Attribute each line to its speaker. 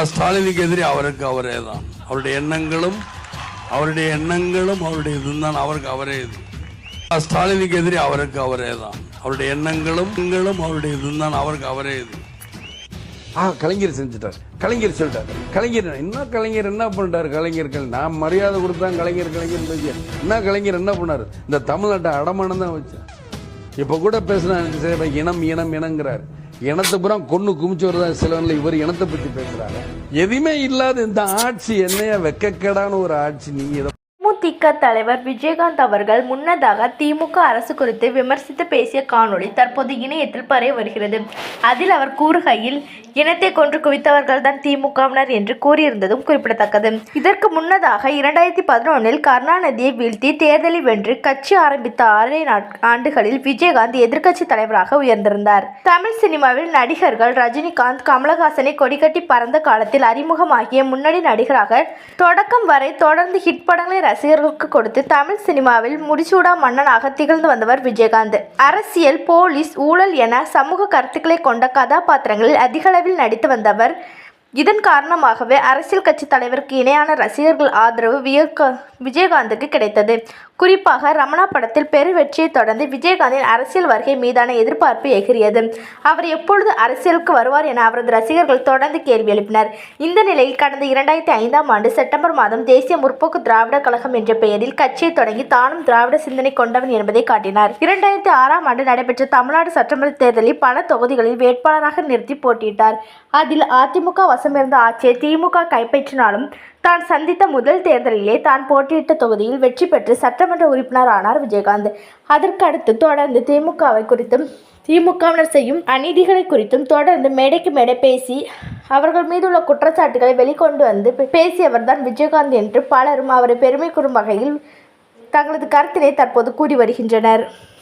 Speaker 1: ஸ்டாலினுக்கு எதிரி அவருக்கு அவரே தான். அவருடைய எண்ணங்களும் அவருடைய இதுதான் அவருக்கு அவரே இது. ஸ்டாலினுக்கு எதிரி அவருக்கு அவரே தான். அவருடைய எண்ணங்களும் அவருடைய இதுதான் அவருக்கு அவரே இது. கலைஞர் செஞ்சுட்டார், கலைஞர் சொல்லிட்டார். கலைஞர் என்ன பண்ணிட்டாரு? கலைஞர்கள் நான் மரியாதை கொடுத்தா கலைஞர் என்ன கலைஞர் என்ன பண்ணாரு? இந்த தமிழ்நாட்டை அடமானம் தான் வச்சார். இப்ப கூட பேசினா இனங்கிறாரு. இனத்தை பூரா கொண்டு குமிச்சவர் தான் சிலவன்ல. இவர் இனத்தை பத்தி பேசுறாரு. எதுவுமே இல்லாத இந்த ஆட்சி என்னையா வெக்கக்கேடான ஒரு ஆட்சி. நீங்க
Speaker 2: தேமுதிக தலைவர் விஜயகாந்த் அவர்கள் முன்னதாக திமுக அரசு குறித்து விமர்சித்து பேசிய காணொளி தற்போது இணையத்தில் பரவி வருகிறது. அதில் அவர் கூறுகையில், இனத்தை கொன்று குவித்தவர்கள் தான் திமுகவினர் என்று கூறியிருந்ததும் குறிப்பிடத்தக்கது. இதற்கு முன்னதாக 2011 கருணாநிதியை வீழ்த்தி தேர்தலில் வென்று கட்சி ஆரம்பித்த 6 ஆண்டுகளில் விஜயகாந்த் எதிர்க்கட்சி தலைவராக உயர்ந்திருந்தார். தமிழ் சினிமாவில் நடிகர்கள் ரஜினிகாந்த், கமலஹாசனை கொடிகட்டி பறந்த காலத்தில் அறிமுகமாகிய முன்னணி நடிகராக தொடக்கம் வரை தொடர்ந்து ஹிட் படங்களை ரசிகர்களுக்கு கொடுத்து தமிழ் சினிமாவில் முடிசூடா மன்னனாக திகழ்ந்து வந்தவர் விஜயகாந்த். அரசியல், போலீஸ், ஊழல் என சமூக கருத்துக்களை கொண்ட கதாபாத்திரங்களில் அதிகளவில் நடித்து வந்தவர். இதன் காரணமாகவே அரசியல் கட்சி தலைவருக்கு இணையான ரசிகர்கள் ஆதரவு விஜயகாந்துக்கு கிடைத்தது. குறிப்பாக ரமணா படத்தில் பெரு வெற்றியை தொடர்ந்து விஜயகாந்தின் அரசியல் வருகை மீதான எதிர்பார்ப்பு எகிரியது. அவர் எப்பொழுது அரசியலுக்கு வருவார் என அவரது ரசிகர்கள் தொடர்ந்து கேள்வி எழுப்பினர். இந்த நிலையில் கடந்த 2005ஆம் ஆண்டு செப்டம்பர் மாதம் தேசிய முற்போக்கு திராவிட கழகம் என்ற பெயரில் கட்சியை தொடங்கி தானும் திராவிட சிந்தனை கொண்டவன் என்பதை காட்டினார். 2006ஆம் ஆண்டு நடைபெற்ற தமிழ்நாடு சட்டமன்ற தேர்தலில் பல தொகுதிகளில் வேட்பாளராக நிறுத்தி போட்டியிட்டார். அதில் அதிமுக வசமிருந்த ஆட்சியை திமுக கைப்பற்றினாலும் தான் சந்தித்த முதல் தேர்தலிலே தான் போட்டியிட்ட தொகுதியில் வெற்றி பெற்று சட்டமன்ற உறுப்பினர் ஆனார் விஜயகாந்த். அதற்கடுத்து தொடர்ந்து திமுகவை குறித்தும் திமுகவினர் செய்யும் அநீதிகளை குறித்தும் தொடர்ந்து மேடைக்கு மேடை பேசி அவர்கள் மீதுள்ள குற்றச்சாட்டுகளை வெளிக்கொண்டு வந்து பேசியவர் தான் விஜயகாந்த் என்று பலரும் அவரை பெருமை கூறும் வகையில் தங்களது கருத்தினை தற்போது கூறி வருகின்றனர்.